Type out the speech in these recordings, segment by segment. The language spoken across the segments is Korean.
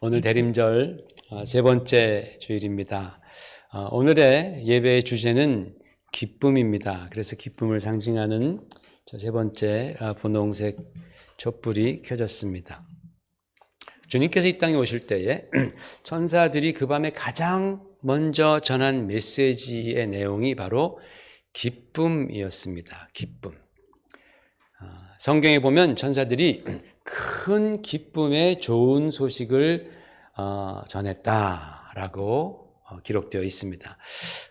오늘 대림절 세 번째 주일입니다. 오늘의 예배의 주제는 기쁨입니다. 그래서 기쁨을 상징하는 세 번째 분홍색 촛불이 켜졌습니다. 주님께서 이 땅에 오실 때에 천사들이 그 밤에 가장 먼저 전한 메시지의 내용이 바로 기쁨이었습니다. 기쁨. 성경에 보면 천사들이 큰 기쁨의 좋은 소식을 전했다라고 기록되어 있습니다.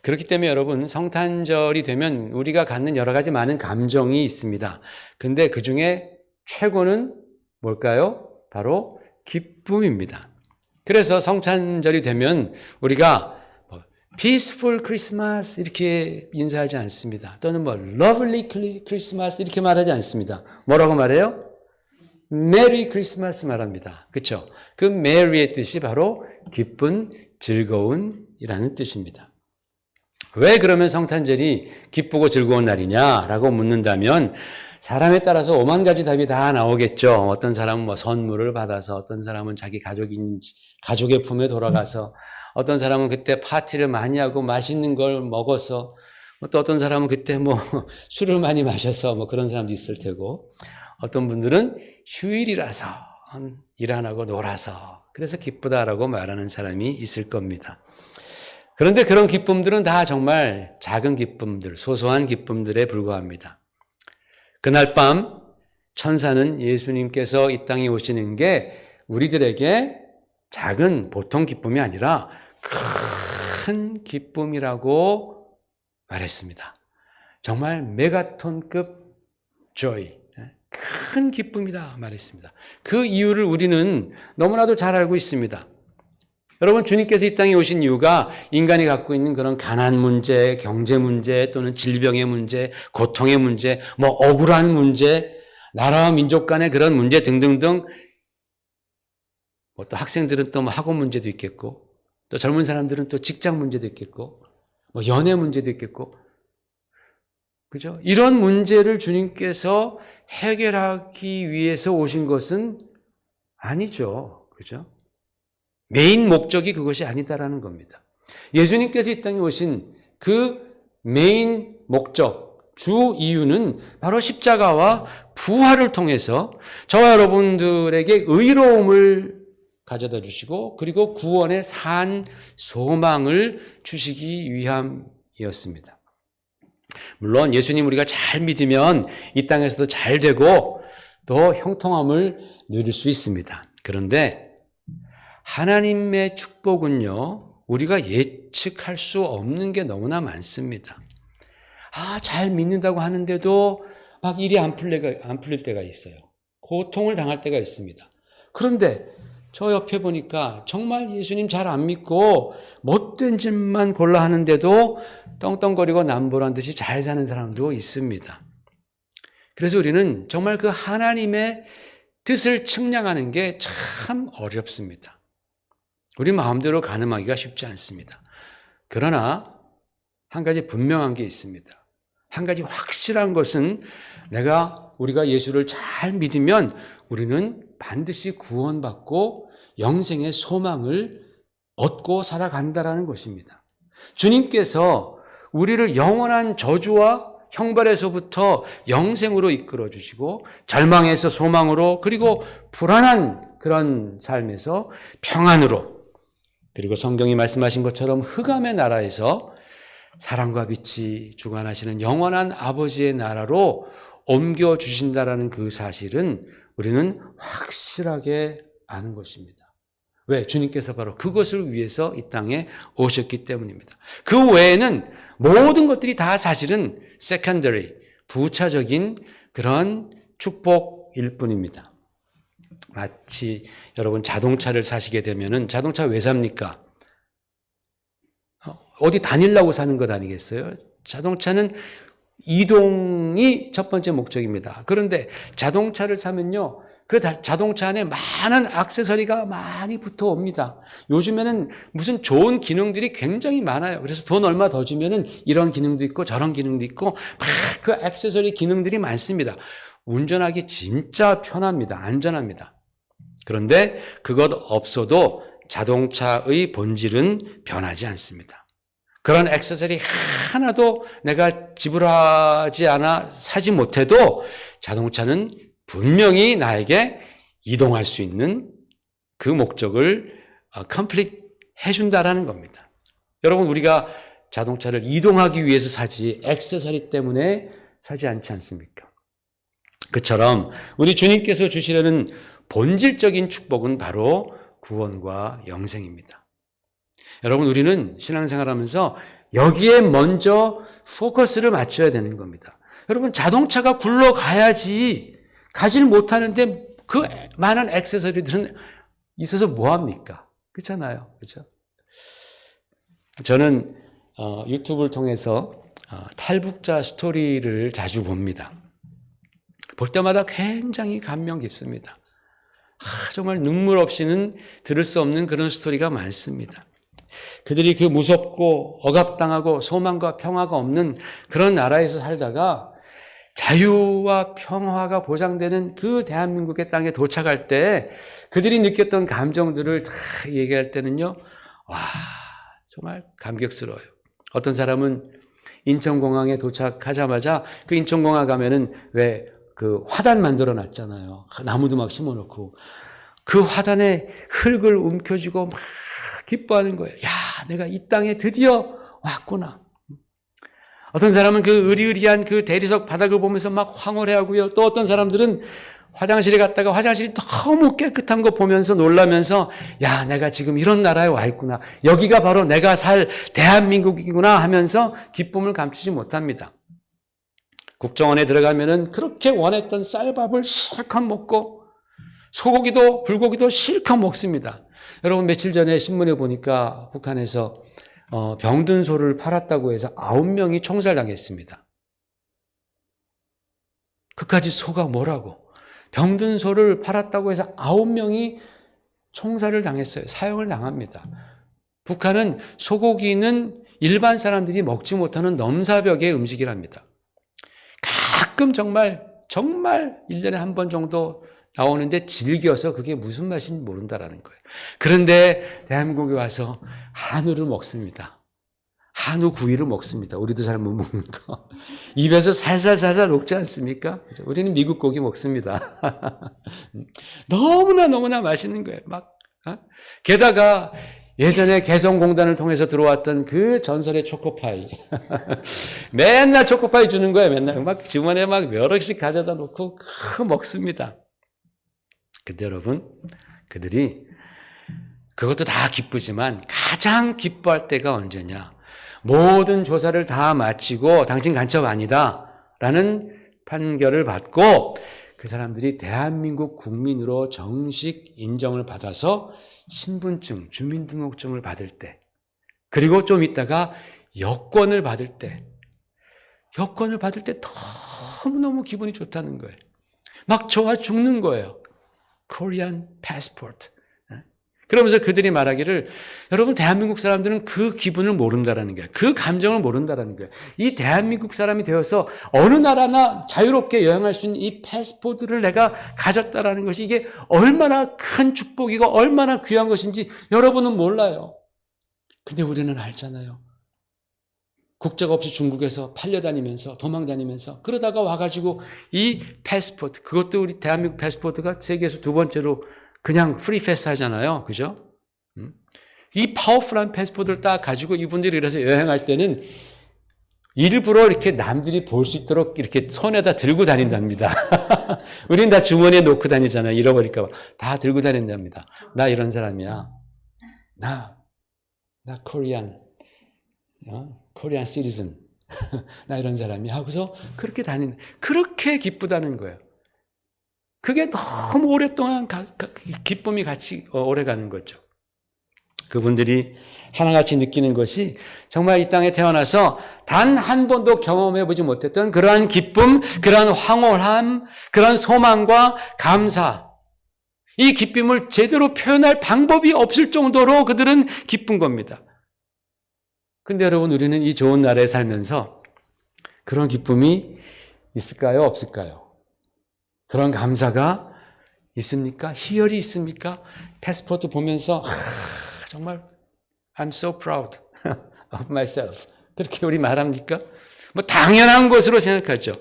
그렇기 때문에 여러분, 성탄절이 되면 우리가 갖는 여러 가지 많은 감정이 있습니다. 근데 그 중에 최고는 뭘까요? 바로 기쁨입니다. 그래서 성탄절이 되면 우리가 Peaceful Christmas 이렇게 인사하지 않습니다. 또는 Lovely Christmas 이렇게 말하지 않습니다. 뭐라고 말해요? Merry Christmas 말합니다. 그렇죠? 그 Merry의 뜻이 바로 기쁜, 즐거운이라는 뜻입니다. 왜 그러면 성탄절이 기쁘고 즐거운 날이냐라고 묻는다면 사람에 따라서 오만 가지 답이 다 나오겠죠. 어떤 사람은 선물을 받아서, 어떤 사람은 자기 가족의 품에 돌아가서, 어떤 사람은 그때 파티를 많이 하고 맛있는 걸 먹어서, 또 어떤 사람은 그때 술을 많이 마셔서 그런 사람도 있을 테고, 어떤 분들은 휴일이라서 일 안 하고 놀아서 그래서 기쁘다라고 말하는 사람이 있을 겁니다. 그런데 그런 기쁨들은 다 정말 작은 기쁨들, 소소한 기쁨들에 불과합니다. 그날 밤 천사는 예수님께서 이 땅에 오시는 게 우리들에게 작은 보통 기쁨이 아니라 큰 기쁨이라고 말했습니다. 정말 메가톤급 joy, 큰 기쁨이다 말했습니다. 그 이유를 우리는 너무나도 잘 알고 있습니다. 여러분, 주님께서 이 땅에 오신 이유가 인간이 갖고 있는 그런 가난 문제, 경제 문제, 또는 질병의 문제, 고통의 문제, 억울한 문제, 나라와 민족 간의 그런 문제 등등등, 또 학생들은 또 학원 문제도 있겠고, 또 젊은 사람들은 또 직장 문제도 있겠고, 연애 문제도 있겠고, 그죠? 이런 문제를 주님께서 해결하기 위해서 오신 것은 아니죠. 그죠? 메인 목적이 그것이 아니다라는 겁니다. 예수님께서 이 땅에 오신 그 메인 목적, 주 이유는 바로 십자가와 부활을 통해서 저와 여러분들에게 의로움을 가져다 주시고 그리고 구원의 산 소망을 주시기 위함이었습니다. 물론 예수님 우리가 잘 믿으면 이 땅에서도 잘 되고 또 형통함을 누릴 수 있습니다. 그런데 하나님의 축복은요, 우리가 예측할 수 없는 게 너무나 많습니다. 잘 믿는다고 하는데도 막 일이 안 풀릴 때가 있어요. 고통을 당할 때가 있습니다. 그런데 저 옆에 보니까 정말 예수님 잘 안 믿고 못된 짓만 골라 하는데도 떵떵거리고 남보란 듯이 잘 사는 사람도 있습니다. 그래서 우리는 정말 그 하나님의 뜻을 측량하는 게 참 어렵습니다. 우리 마음대로 가늠하기가 쉽지 않습니다. 그러나 한 가지 분명한 게 있습니다. 한 가지 확실한 것은 우리가 예수를 잘 믿으면 우리는 반드시 구원받고 영생의 소망을 얻고 살아간다라는 것입니다. 주님께서 우리를 영원한 저주와 형벌에서부터 영생으로 이끌어 주시고 절망에서 소망으로 그리고 불안한 그런 삶에서 평안으로 그리고 성경이 말씀하신 것처럼 흑암의 나라에서 사랑과 빛이 주관하시는 영원한 아버지의 나라로 옮겨주신다라는 그 사실은 우리는 확실하게 아는 것입니다. 왜? 주님께서 바로 그것을 위해서 이 땅에 오셨기 때문입니다. 그 외에는 모든 것들이 다 사실은 secondary, 부차적인 그런 축복일 뿐입니다. 마치 여러분 자동차를 사시게 되면은 자동차 왜 삽니까? 어디 다니려고 사는 것 아니겠어요? 자동차는 이동이 첫 번째 목적입니다. 그런데 자동차를 사면요, 그 자동차 안에 많은 액세서리가 많이 붙어 옵니다. 요즘에는 무슨 좋은 기능들이 굉장히 많아요. 그래서 돈 얼마 더 주면은 이런 기능도 있고 저런 기능도 있고 막 그 액세서리 기능들이 많습니다. 운전하기 진짜 편합니다. 안전합니다. 그런데 그것 없어도 자동차의 본질은 변하지 않습니다. 그런 액세서리 하나도 내가 지불하지 않아 사지 못해도 자동차는 분명히 나에게 이동할 수 있는 그 목적을 컴플릿 해준다라는 겁니다. 여러분, 우리가 자동차를 이동하기 위해서 사지 액세서리 때문에 사지 않지 않습니까? 그처럼 우리 주님께서 주시려는 본질적인 축복은 바로 구원과 영생입니다. 여러분, 우리는 신앙생활하면서 여기에 먼저 포커스를 맞춰야 되는 겁니다. 여러분, 자동차가 굴러가야지 가지는 못하는데 그 많은 액세서리들은 있어서 뭐합니까? 그렇잖아요. 그렇죠? 저는 유튜브를 통해서 탈북자 스토리를 자주 봅니다. 볼 때마다 굉장히 감명 깊습니다. 정말 눈물 없이는 들을 수 없는 그런 스토리가 많습니다. 그들이 그 무섭고 억압당하고 소망과 평화가 없는 그런 나라에서 살다가 자유와 평화가 보장되는 그 대한민국의 땅에 도착할 때 그들이 느꼈던 감정들을 다 얘기할 때는요, 와, 정말 감격스러워요. 어떤 사람은 인천공항에 도착하자마자 그 인천공항 가면은 왜 그 화단 만들어 놨잖아요. 나무도 막 심어 놓고 그 화단에 흙을 움켜쥐고 막 기뻐하는 거예요. 야, 내가 이 땅에 드디어 왔구나. 어떤 사람은 그 으리으리한 그 대리석 바닥을 보면서 막 황홀해하고요. 또 어떤 사람들은 화장실에 갔다가 화장실이 너무 깨끗한 거 보면서 놀라면서 야, 내가 지금 이런 나라에 와 있구나. 여기가 바로 내가 살 대한민국이구나 하면서 기쁨을 감추지 못합니다. 국정원에 들어가면은 그렇게 원했던 쌀밥을 실컷 먹고 소고기도 불고기도 실컷 먹습니다. 여러분, 며칠 전에 신문에 보니까 북한에서 병든 소를 팔았다고 해서 9명이 총살당했습니다. 그까지 소가 뭐라고? 병든 소를 팔았다고 해서 9명이 총살을 당했어요. 사형을 당합니다. 북한은 소고기는 일반 사람들이 먹지 못하는 넘사벽의 음식이랍니다. 가끔 정말 1년에 한 번 정도 나오는데 질겨서 그게 무슨 맛인지 모른다라는 거예요. 그런데 대한민국에 와서 한우를 먹습니다. 한우 구이를 먹습니다. 우리도 잘 못 먹는 거. 입에서 살살살살 녹지 않습니까? 우리는 미국 고기 먹습니다. 너무나 맛있는 거예요. 게다가 예전에 개성공단을 통해서 들어왔던 그 전설의 초코파이. 맨날 초코파이 주는 거예요. 맨날 막 주머니에 막 여러 개씩 가져다 놓고 먹습니다. 근데 여러분, 그들이 그것도 다 기쁘지만 가장 기뻐할 때가 언제냐? 모든 조사를 다 마치고 당신 간첩 아니다 라는 판결을 받고 그 사람들이 대한민국 국민으로 정식 인정을 받아서 신분증, 주민등록증을 받을 때, 그리고 좀 있다가 여권을 받을 때 너무너무 기분이 좋다는 거예요. 막 좋아 죽는 거예요. Korean passport. 그러면서 그들이 말하기를, 여러분, 대한민국 사람들은 그 기분을 모른다라는 거예요. 그 감정을 모른다라는 거예요. 이 대한민국 사람이 되어서 어느 나라나 자유롭게 여행할 수 있는 이 패스포드를 내가 가졌다라는 것이 이게 얼마나 큰 축복이고 얼마나 귀한 것인지 여러분은 몰라요. 근데 우리는 알잖아요. 국적 없이 중국에서 팔려다니면서 도망다니면서 그러다가 와가지고 이 패스포드, 그것도 우리 대한민국 패스포드가 세계에서 두 번째로 그냥 프리 패스 하잖아요. 그죠? 이 파워풀한 패스포드를 딱 가지고 이분들이 그래서 여행할 때는 일부러 이렇게 남들이 볼 수 있도록 이렇게 손에다 들고 다닌답니다. 우린 다 주머니에 놓고 다니잖아요. 잃어버릴까 봐. 다 들고 다닌답니다. 나 이런 사람이야. 나 코리안 시티즌. 나 이런 사람이야. 하고서 그렇게 그렇게 기쁘다는 거예요. 그게 너무 오랫동안 기쁨이 같이 오래가는 거죠. 그분들이 하나같이 느끼는 것이 정말 이 땅에 태어나서 단 한 번도 경험해보지 못했던 그러한 기쁨, 그러한 황홀함, 그러한 소망과 감사, 이 기쁨을 제대로 표현할 방법이 없을 정도로 그들은 기쁜 겁니다. 근데 여러분, 우리는 이 좋은 나라에 살면서 그런 기쁨이 있을까요? 없을까요? 그런 감사가 있습니까? 희열이 있습니까? 패스포트 보면서 정말 I'm so proud of myself. 그렇게 우리 말합니까? 뭐 당연한 것으로 생각하죠.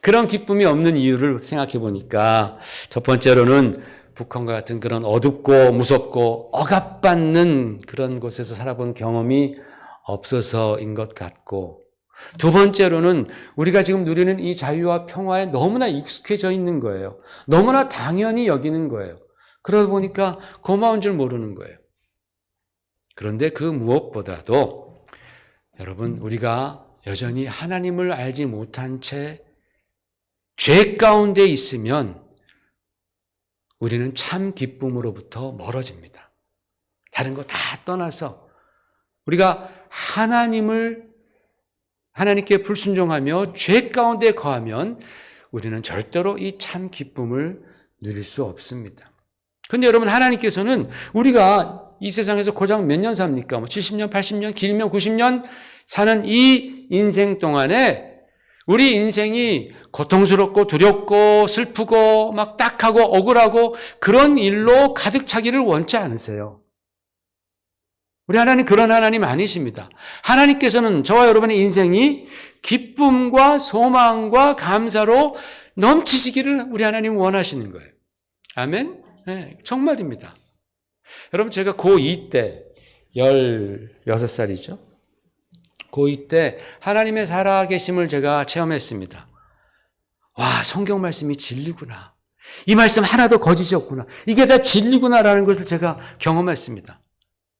그런 기쁨이 없는 이유를 생각해 보니까 첫 번째로는 북한과 같은 그런 어둡고 무섭고 억압받는 그런 곳에서 살아본 경험이 없어서인 것 같고, 두 번째로는 우리가 지금 누리는 이 자유와 평화에 너무나 익숙해져 있는 거예요. 너무나 당연히 여기는 거예요. 그러다 보니까 고마운 줄 모르는 거예요. 그런데 그 무엇보다도 여러분, 우리가 여전히 하나님을 알지 못한 채 죄 가운데 있으면 우리는 참 기쁨으로부터 멀어집니다. 다른 거 다 떠나서 우리가 하나님께 불순종하며 죄 가운데 거하면 우리는 절대로 이 참 기쁨을 누릴 수 없습니다. 그런데 여러분, 하나님께서는 우리가 이 세상에서 고작 몇 년 삽니까? 70년, 80년, 길면 90년 사는 이 인생 동안에 우리 인생이 고통스럽고 두렵고 슬프고 막 딱하고 억울하고 그런 일로 가득 차기를 원치 않으세요. 우리 하나님 그런 하나님 아니십니다. 하나님께서는 저와 여러분의 인생이 기쁨과 소망과 감사로 넘치시기를 우리 하나님 원하시는 거예요. 아멘? 네, 정말입니다. 여러분, 제가 고2 때 16살이죠. 고2 때 하나님의 살아계심을 제가 체험했습니다. 와, 성경 말씀이 진리구나. 이 말씀 하나도 거짓이 없구나. 이게 다 진리구나라는 것을 제가 경험했습니다.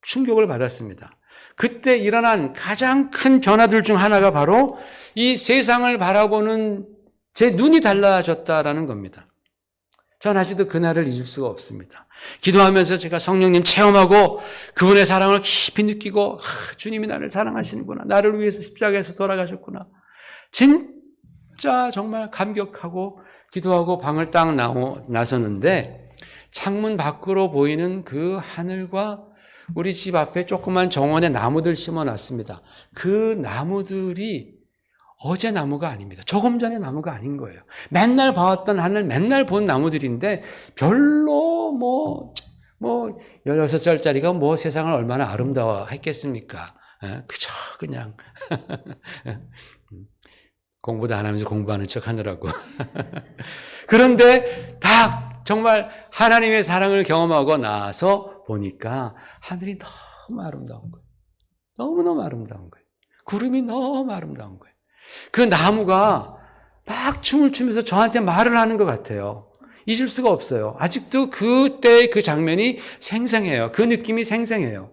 충격을 받았습니다. 그때 일어난 가장 큰 변화들 중 하나가 바로 이 세상을 바라보는 제 눈이 달라졌다라는 겁니다. 전 아직도 그날을 잊을 수가 없습니다. 기도하면서 제가 성령님 체험하고 그분의 사랑을 깊이 느끼고 주님이 나를 사랑하시는구나. 나를 위해서 십자가에서 돌아가셨구나. 진짜 정말 감격하고 기도하고 방을 딱 나서는데 창문 밖으로 보이는 그 하늘과 우리 집 앞에 조그만 정원에 나무들 심어놨습니다. 그 나무들이 어제 나무가 아닙니다. 조금 전에 나무가 아닌 거예요. 맨날 봐왔던 하늘, 맨날 본 나무들인데 별로 16살짜리가 뭐 세상을 얼마나 아름다워 했겠습니까? 그저 그냥 공부도 안 하면서 공부하는 척 하느라고. 그런데 다 정말 하나님의 사랑을 경험하고 나서 보니까 하늘이 너무 아름다운 거예요. 너무너무 아름다운 거예요. 구름이 너무 아름다운 거예요. 그 나무가 막 춤을 추면서 저한테 말을 하는 것 같아요. 잊을 수가 없어요. 아직도 그때의 그 장면이 생생해요. 그 느낌이 생생해요.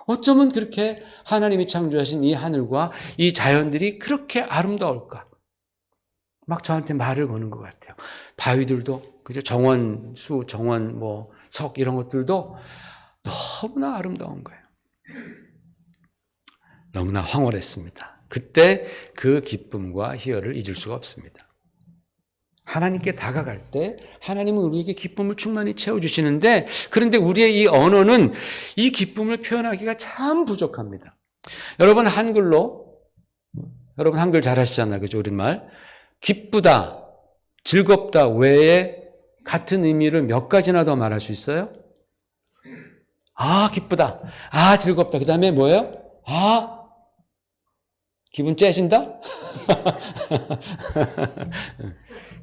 어쩌면 그렇게 하나님이 창조하신 이 하늘과 이 자연들이 그렇게 아름다울까? 막 저한테 말을 거는 것 같아요. 바위들도, 그죠? 정원, 정원, 석 이런 것들도 너무나 아름다운 거예요. 너무나 황홀했습니다. 그때 그 기쁨과 희열을 잊을 수가 없습니다. 하나님께 다가갈 때 하나님은 우리에게 기쁨을 충만히 채워주시는데, 그런데 우리의 이 언어는 이 기쁨을 표현하기가 참 부족합니다. 여러분 한글 잘하시잖아요. 그죠? 우리말. 기쁘다, 즐겁다 외에 같은 의미를 몇 가지나 더 말할 수 있어요? 기쁘다. 즐겁다. 그 다음에 뭐예요? 기분 째신다?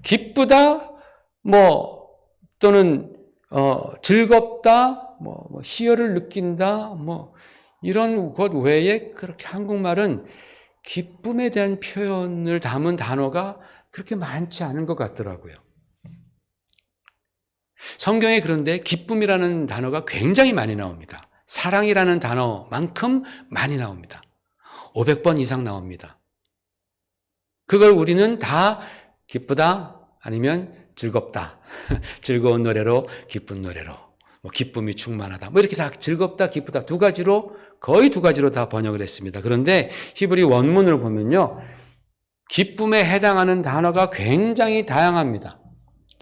기쁘다, 또는, 즐겁다, 희열을 느낀다, 이런 것 외에 그렇게 한국말은 기쁨에 대한 표현을 담은 단어가 그렇게 많지 않은 것 같더라고요. 성경에 그런데 기쁨이라는 단어가 굉장히 많이 나옵니다. 사랑이라는 단어만큼 많이 나옵니다. 500번 이상 나옵니다. 그걸 우리는 다 기쁘다 아니면 즐겁다. 즐거운 노래로 기쁜 노래로. 기쁨이 충만하다. 이렇게 다 즐겁다, 기쁘다 거의 두 가지로 다 번역을 했습니다. 그런데 히브리 원문을 보면요. 기쁨에 해당하는 단어가 굉장히 다양합니다.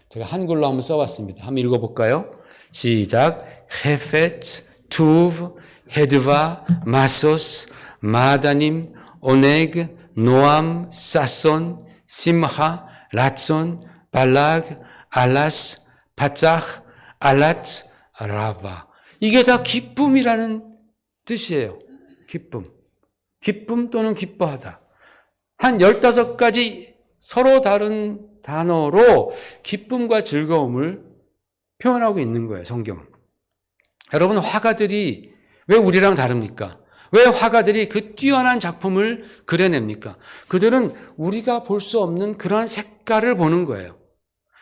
제가 한글로 한번 써봤습니다. 한번 읽어볼까요? 시작. 헤페트, 투브, 헤드바, 마소스, 마다님, 오네그, 노암, 사손, 심하, 라촌, 발락, 알라스, 바짝, 알라트, 라바. 이게 다 기쁨이라는 뜻이에요. 기쁨. 기쁨 또는 기뻐하다. 한 15가지 서로 다른 단어로 기쁨과 즐거움을 표현하고 있는 거예요, 성경은. 여러분, 화가들이 왜 우리랑 다릅니까? 왜 화가들이 그 뛰어난 작품을 그려냅니까? 그들은 우리가 볼 수 없는 그러한 색깔을 보는 거예요.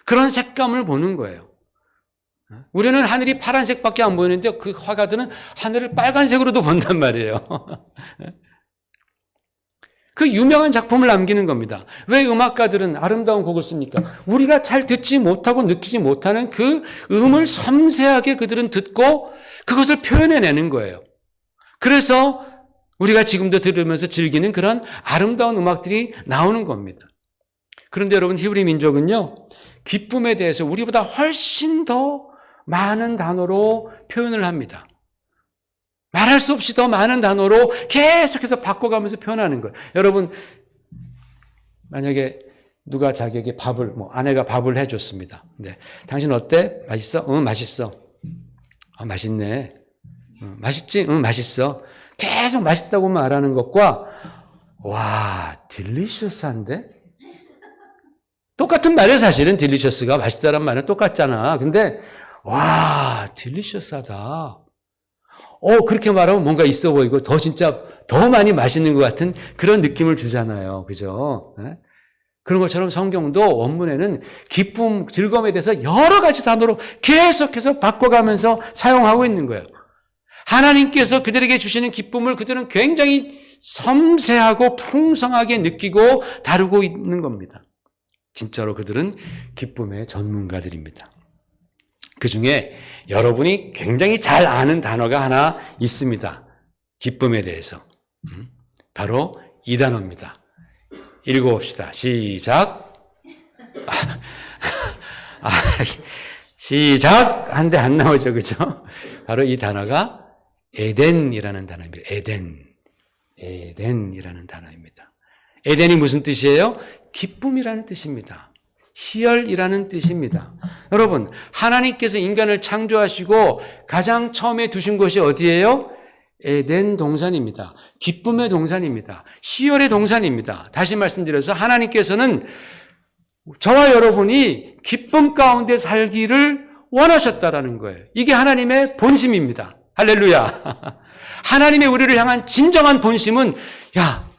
그런 색감을 보는 거예요. 우리는 하늘이 파란색밖에 안 보이는데 그 화가들은 하늘을 빨간색으로도 본단 말이에요. 그 유명한 작품을 남기는 겁니다. 왜 음악가들은 아름다운 곡을 씁니까? 우리가 잘 듣지 못하고 느끼지 못하는 그 음을 섬세하게 그들은 듣고 그것을 표현해내는 거예요. 그래서 우리가 지금도 들으면서 즐기는 그런 아름다운 음악들이 나오는 겁니다. 그런데 여러분, 히브리 민족은요, 기쁨에 대해서 우리보다 훨씬 더 많은 단어로 표현을 합니다. 말할 수 없이 더 많은 단어로 계속해서 바꿔가면서 표현하는 거예요. 여러분, 만약에 누가 자기에게 아내가 밥을 해줬습니다. 네. 당신 어때? 맛있어? 응, 맛있어. 맛있네. 맛있지? 응, 맛있어. 계속 맛있다고 말하는 것과, 와, 딜리셔스한데? 똑같은 말이에요, 사실은. 딜리셔스가 맛있다란 말은 똑같잖아. 근데, 와, 딜리셔스하다. 그렇게 말하면 뭔가 있어 보이고 진짜 더 많이 맛있는 것 같은 그런 느낌을 주잖아요. 그죠? 네? 그런 것처럼 성경도 원문에는 기쁨, 즐거움에 대해서 여러 가지 단어로 계속해서 바꿔가면서 사용하고 있는 거예요. 하나님께서 그들에게 주시는 기쁨을 그들은 굉장히 섬세하고 풍성하게 느끼고 다루고 있는 겁니다. 진짜로 그들은 기쁨의 전문가들입니다. 그 중에 여러분이 굉장히 잘 아는 단어가 하나 있습니다. 기쁨에 대해서. 바로 이 단어입니다. 읽어봅시다. 시작. 시작. 한데 안 나오죠. 그죠? 바로 이 단어가 에덴이라는 단어입니다. 에덴이라는 단어입니다. 에덴이 무슨 뜻이에요? 기쁨이라는 뜻입니다. 희열이라는 뜻입니다. 여러분, 하나님께서 인간을 창조하시고 가장 처음에 두신 곳이 어디예요? 에덴 동산입니다. 기쁨의 동산입니다. 희열의 동산입니다. 다시 말씀드려서 하나님께서는 저와 여러분이 기쁨 가운데 살기를 원하셨다라는 거예요. 이게 하나님의 본심입니다. 할렐루야. 하나님의 우리를 향한 진정한 본심은, 야,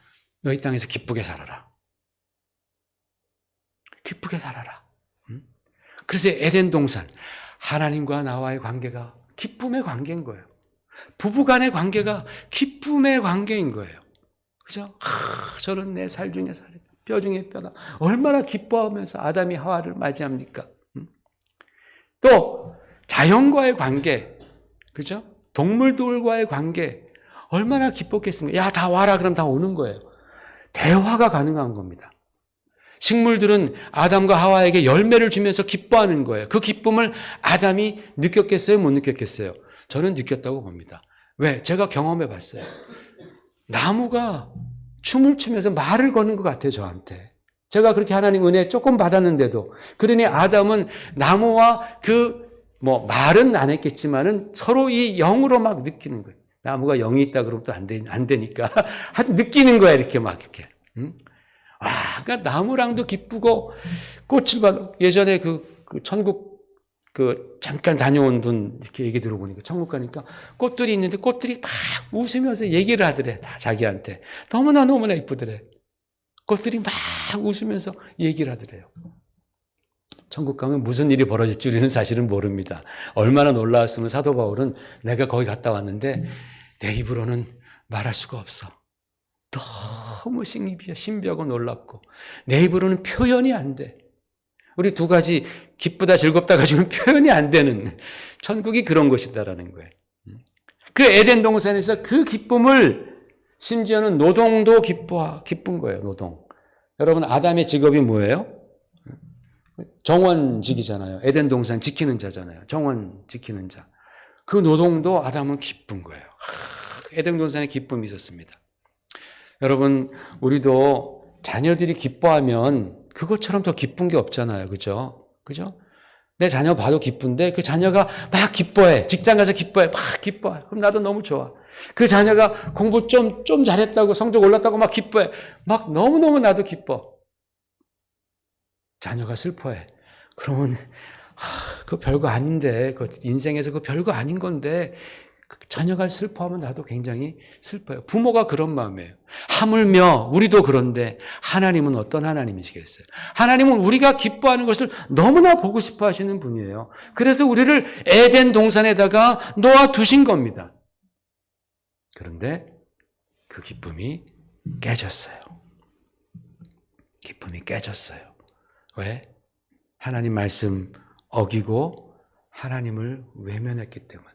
너 이 땅에서 기쁘게 살아라. 기쁘게 살아라. 그래서 에덴 동산, 하나님과 나와의 관계가 기쁨의 관계인 거예요. 부부 간의 관계가 기쁨의 관계인 거예요. 그죠? 저는 내 살 중에 살이다. 뼈 중에 뼈다. 얼마나 기뻐하면서 아담이 하와를 맞이합니까? 또 자연과의 관계, 그죠? 동물들과의 관계, 얼마나 기뻤겠습니까? 야, 다 와라. 그럼 다 오는 거예요. 대화가 가능한 겁니다. 식물들은 아담과 하와에게 열매를 주면서 기뻐하는 거예요. 그 기쁨을 아담이 느꼈겠어요? 못 느꼈겠어요? 저는 느꼈다고 봅니다. 왜? 제가 경험해 봤어요. 나무가 춤을 추면서 말을 거는 것 같아요, 저한테. 제가 그렇게 하나님 은혜 조금 받았는데도. 그러니 아담은 나무와 말은 안 했겠지만은 서로 이 영으로 막 느끼는 거예요. 나무가 영이 있다 그러면 또 안 되니까. 하여튼 느끼는 거야, 이렇게 막, 이렇게. 그러니까 나무랑도 기쁘고, 꽃을 봐. 예전에 그 천국, 잠깐 다녀온 분, 이렇게 얘기 들어보니까, 천국 가니까 꽃들이 있는데 꽃들이 막 웃으면서 얘기를 하더래, 다 자기한테. 너무나 이쁘더래. 꽃들이 막 웃으면서 얘기를 하더래요. 천국 가면 무슨 일이 벌어질지 우리는 사실은 모릅니다. 얼마나 놀라웠으면 사도 바울은 내가 거기 갔다 왔는데 내 입으로는 말할 수가 없어. 너무 신비하고 놀랍고 내 입으로는 표현이 안 돼. 우리 두 가지 기쁘다 즐겁다 가지고는 표현이 안 되는 천국이 그런 곳이다라는 거예요. 그 에덴 동산에서 그 기쁨을 심지어는 노동도 기쁜 거예요. 노동. 여러분 아담의 직업이 뭐예요? 정원직이잖아요. 에덴 동산 지키는 자잖아요. 정원 지키는 자. 그 노동도 아담은 기쁜 거예요. 에덴 동산에 기쁨이 있었습니다. 여러분 우리도 자녀들이 기뻐하면 그것처럼 더 기쁜 게 없잖아요. 그죠? 내 자녀 봐도 기쁜데 그 자녀가 막 기뻐해. 직장 가서 기뻐해. 막 기뻐해. 그럼 나도 너무 좋아. 그 자녀가 공부 좀 잘했다고 성적 올랐다고 막 기뻐해. 막 너무너무 나도 기뻐. 자녀가 슬퍼해. 그러면 그거 별거 아닌데, 그 인생에서 그거 별거 아닌 건데 그 자녀가 슬퍼하면 나도 굉장히 슬퍼요. 부모가 그런 마음이에요. 하물며 우리도 그런데 하나님은 어떤 하나님이시겠어요? 하나님은 우리가 기뻐하는 것을 너무나 보고 싶어 하시는 분이에요. 그래서 우리를 에덴 동산에다가 놓아두신 겁니다. 그런데 그 기쁨이 깨졌어요. 기쁨이 깨졌어요. 왜? 하나님 말씀 어기고 하나님을 외면했기 때문에.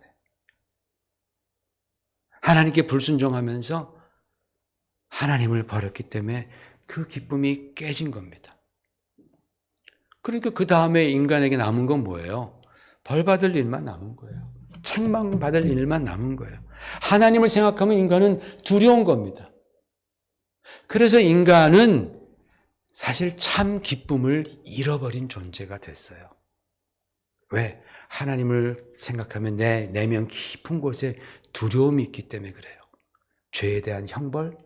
하나님께 불순종하면서 하나님을 버렸기 때문에 그 기쁨이 깨진 겁니다. 그러니까 그 다음에 인간에게 남은 건 뭐예요? 벌 받을 일만 남은 거예요. 책망받을 일만 남은 거예요. 하나님을 생각하면 인간은 두려운 겁니다. 그래서 인간은 사실 참 기쁨을 잃어버린 존재가 됐어요. 왜? 하나님을 생각하면 내 내면 깊은 곳에 두려움이 있기 때문에 그래요. 죄에 대한 형벌,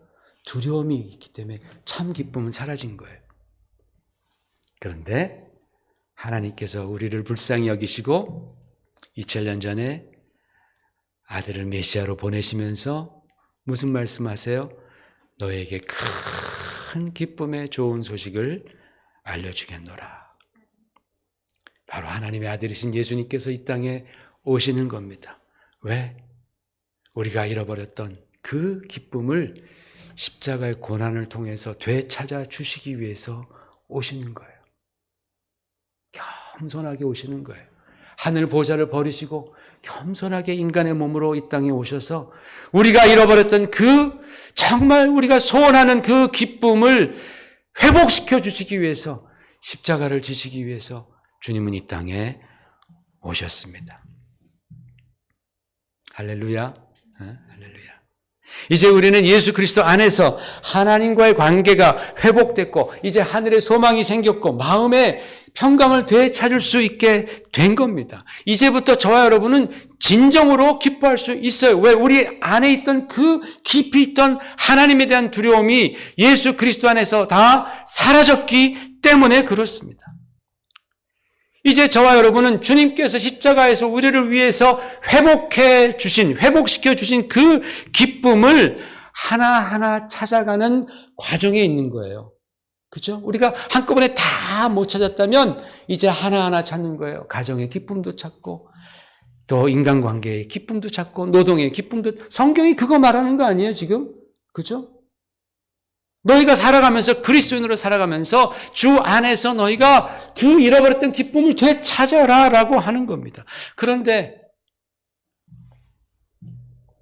두려움이 있기 때문에 참 기쁨은 사라진 거예요. 그런데 하나님께서 우리를 불쌍히 여기시고 2000년 전에 아들을 메시아로 보내시면서 무슨 말씀하세요? 너에게 큰 기쁨의 좋은 소식을 알려주겠노라. 바로 하나님의 아들이신 예수님께서 이 땅에 오시는 겁니다. 왜? 우리가 잃어버렸던 그 기쁨을 십자가의 고난을 통해서 되찾아 주시기 위해서 오시는 거예요. 겸손하게 오시는 거예요. 하늘 보좌를 버리시고 겸손하게 인간의 몸으로 이 땅에 오셔서 우리가 잃어버렸던 그 정말 우리가 소원하는 그 기쁨을 회복시켜 주시기 위해서 십자가를 지시기 위해서 주님은 이 땅에 오셨습니다. 할렐루야. 할렐루야. 이제 우리는 예수 그리스도 안에서 하나님과의 관계가 회복됐고 이제 하늘의 소망이 생겼고 마음의 평강을 되찾을 수 있게 된 겁니다. 이제부터 저와 여러분은 진정으로 기뻐할 수 있어요. 왜? 우리 안에 있던 그 깊이 있던 하나님에 대한 두려움이 예수 그리스도 안에서 다 사라졌기 때문에 그렇습니다. 이제 저와 여러분은 주님께서 십자가에서 우리를 위해서 회복시켜 주신 그 기쁨을 하나하나 찾아가는 과정에 있는 거예요. 그렇죠? 우리가 한꺼번에 다 못 찾았다면 이제 하나하나 찾는 거예요. 가정의 기쁨도 찾고 또 인간관계의 기쁨도 찾고 노동의 기쁨도. 성경이 그거 말하는 거 아니에요 지금? 그렇죠? 너희가 살아가면서 그리스도인으로 살아가면서 주 안에서 너희가 그 잃어버렸던 기쁨을 되찾아라 라고 하는 겁니다. 그런데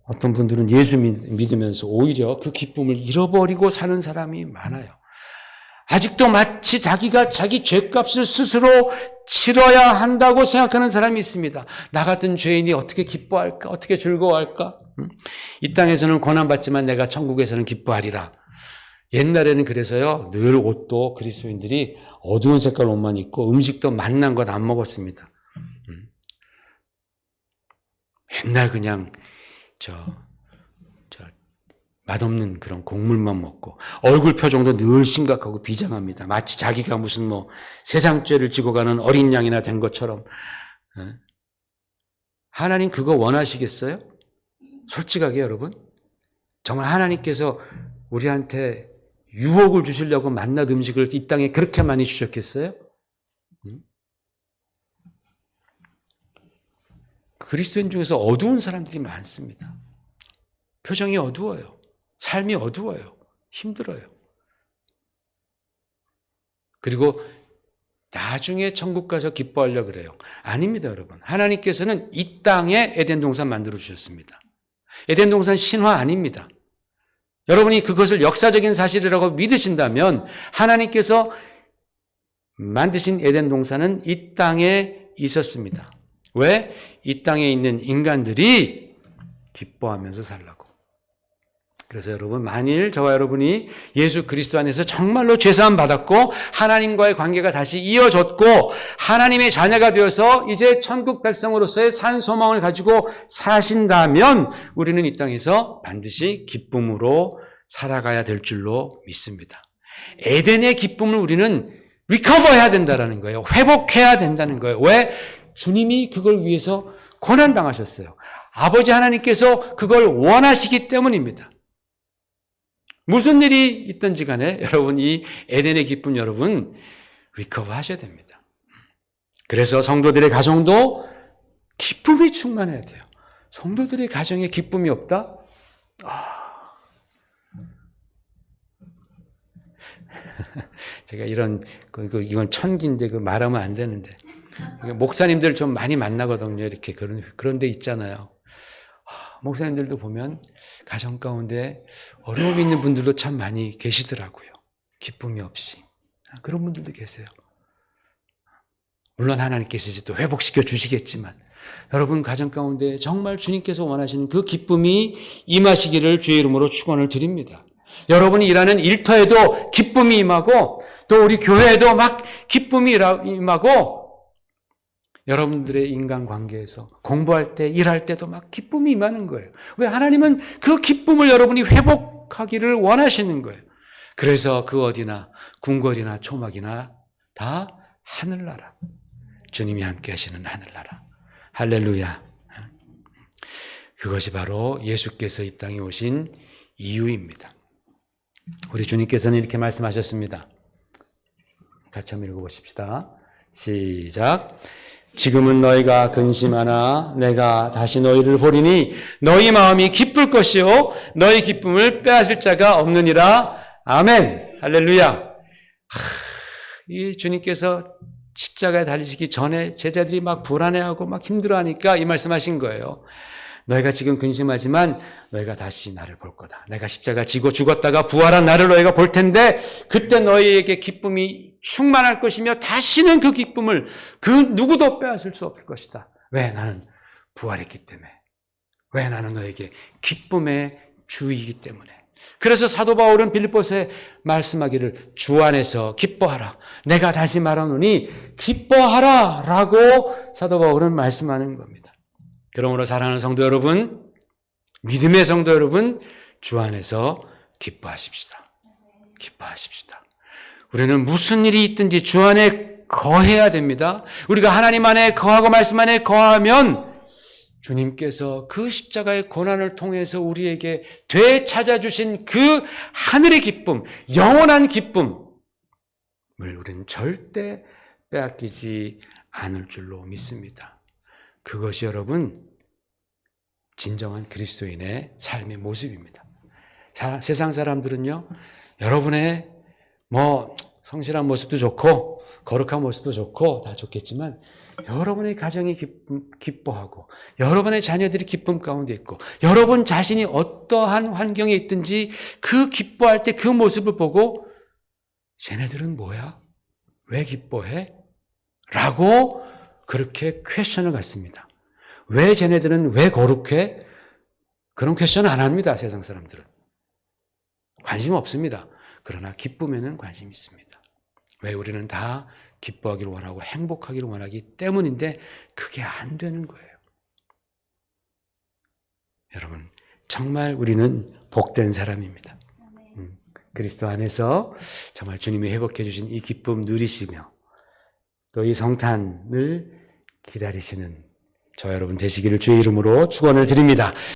어떤 분들은 예수 믿으면서 오히려 그 기쁨을 잃어버리고 사는 사람이 많아요. 아직도 마치 자기가 자기 죄값을 스스로 치러야 한다고 생각하는 사람이 있습니다. 나 같은 죄인이 어떻게 기뻐할까? 어떻게 즐거워할까? 이 땅에서는 고난받지만 내가 천국에서는 기뻐하리라. 옛날에는 그래서요, 늘 옷도 그리스도인들이 어두운 색깔 옷만 입고 음식도 맛난 것 안 먹었습니다. 맨날 그냥 맛없는 그런 곡물만 먹고 얼굴 표정도 늘 심각하고 비장합니다. 마치 자기가 무슨 세상 죄를 지고 가는 어린 양이나 된 것처럼. 하나님 그거 원하시겠어요? 솔직하게 여러분, 정말 하나님께서 우리한테 유혹을 주시려고 맛난 음식을 이 땅에 그렇게 많이 주셨겠어요? 그리스도인 중에서 어두운 사람들이 많습니다. 표정이 어두워요. 삶이 어두워요. 힘들어요. 그리고 나중에 천국 가서 기뻐하려고 그래요. 아닙니다, 여러분. 하나님께서는 이 땅에 에덴 동산 만들어 주셨습니다. 에덴 동산 신화 아닙니다. 여러분이 그것을 역사적인 사실이라고 믿으신다면 하나님께서 만드신 에덴 동산은 이 땅에 있었습니다. 왜? 이 땅에 있는 인간들이 기뻐하면서 살라고. 그래서 여러분, 만일 저와 여러분이 예수 그리스도 안에서 정말로 죄사함 받았고 하나님과의 관계가 다시 이어졌고 하나님의 자녀가 되어서 이제 천국 백성으로서의 산 소망을 가지고 사신다면 우리는 이 땅에서 반드시 기쁨으로 살아가야 될 줄로 믿습니다. 에덴의 기쁨을 우리는 리커버해야 된다는 거예요. 회복해야 된다는 거예요. 왜? 주님이 그걸 위해서 고난당하셨어요. 아버지 하나님께서 그걸 원하시기 때문입니다. 무슨 일이 있든지 간에 여러분, 이 에덴의 기쁨 여러분 리커버 하셔야 됩니다. 그래서 성도들의 가정도 기쁨이 충만해야 돼요. 성도들의 가정에 기쁨이 없다? 제가 이건 천기인데 말하면 안 되는데. 목사님들 좀 많이 만나거든요. 이렇게 그런 데 있잖아요. 목사님들도 보면 가정 가운데 어려움이 있는 분들도 참 많이 계시더라고요. 기쁨이 없이. 그런 분들도 계세요. 물론 하나님께서 이제 또 회복시켜 주시겠지만 여러분 가정 가운데 정말 주님께서 원하시는 그 기쁨이 임하시기를 주의 이름으로 축원을 드립니다. 여러분이 일하는 일터에도 기쁨이 임하고 또 우리 교회에도 막 기쁨이 임하고 여러분들의 인간관계에서 공부할 때 일할 때도 막 기쁨이 임하는 거예요. 왜? 하나님은 그 기쁨을 여러분이 회복하기를 원하시는 거예요. 그래서 그 어디나 궁궐이나 초막이나 다 하늘나라, 주님이 함께 하시는 하늘나라. 할렐루야. 그것이 바로 예수께서 이 땅에 오신 이유입니다. 우리 주님께서는 이렇게 말씀하셨습니다. 같이 한번 읽어보십시다. 시작. 지금은 너희가 근심하나 내가 다시 너희를 보리니 너희 마음이 기쁠 것이요 너희 기쁨을 빼앗을 자가 없느니라. 아멘. 할렐루야. 이 주님께서 십자가에 달리시기 전에 제자들이 막 불안해하고 막 힘들어하니까 이 말씀하신 거예요. 너희가 지금 근심하지만 너희가 다시 나를 볼 거다. 내가 십자가 지고 죽었다가 부활한 나를 너희가 볼 텐데 그때 너희에게 기쁨이 충만할 것이며 다시는 그 기쁨을 그 누구도 빼앗을 수 없을 것이다. 왜? 나는 부활했기 때문에. 왜? 나는 너에게 기쁨의 주이기 때문에. 그래서 사도 바울은 빌립보서에 말씀하기를 주 안에서 기뻐하라. 내가 다시 말하노니 기뻐하라 라고 사도 바울은 말씀하는 겁니다. 그러므로 사랑하는 성도 여러분, 믿음의 성도 여러분, 주 안에서 기뻐하십시다. 기뻐하십시다. 우리는 무슨 일이 있든지 주 안에 거해야 됩니다. 우리가 하나님 안에 거하고 말씀 안에 거하면 주님께서 그 십자가의 고난을 통해서 우리에게 되찾아주신 그 하늘의 기쁨, 영원한 기쁨을 우리는 절대 빼앗기지 않을 줄로 믿습니다. 그것이 여러분 진정한 그리스도인의 삶의 모습입니다. 세상 사람들은요, 여러분의 성실한 모습도 좋고 거룩한 모습도 좋고 다 좋겠지만 여러분의 가정이 기뻐하고 여러분의 자녀들이 기쁨 가운데 있고 여러분 자신이 어떠한 환경에 있든지 그 기뻐할 때 그 모습을 보고 쟤네들은 뭐야? 왜 기뻐해? 라고 그렇게 퀘스천을 갖습니다. 왜 쟤네들은 왜 거룩해? 그런 퀘스천 안 합니다. 세상 사람들은. 관심 없습니다. 그러나 기쁨에는 관심이 있습니다. 왜? 우리는 다 기뻐하기를 원하고 행복하기를 원하기 때문인데 그게 안 되는 거예요. 여러분, 정말 우리는 복된 사람입니다. 그리스도 안에서 정말 주님이 회복해 주신 이 기쁨 누리시며 또 이 성탄을 기다리시는 저 여러분 되시기를 주의 이름으로 축원을 드립니다.